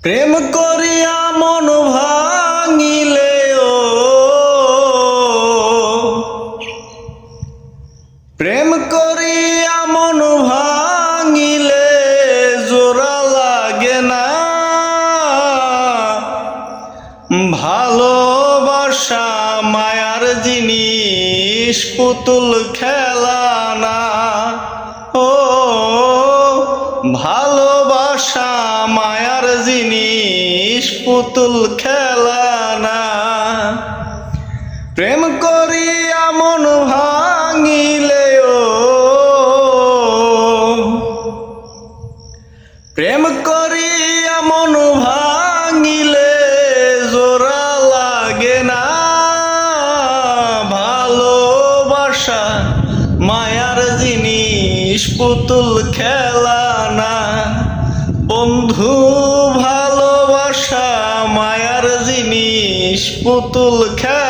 প্রেম করিয়া মন ভাঙিলেও প্রেম করিয়া মন ভাঙিলে জোড়া লাগে না। ভালোবাসা মায়ার জিনিস, পুতুল খেলা না। ও ভালোবাসা মায়ার জিনিস, পুতুল খেলা না। প্রেম করিয়া মন ভাঙিলেও প্রেম করিয়া মন ভাঙিলে জোড়া লাগে না। ভালোবাসা মায়ার জিনিস, পুতুল খেলা না। বন্ধু ভালোবাসা মায়ার জিনিস, পুতুল খেলা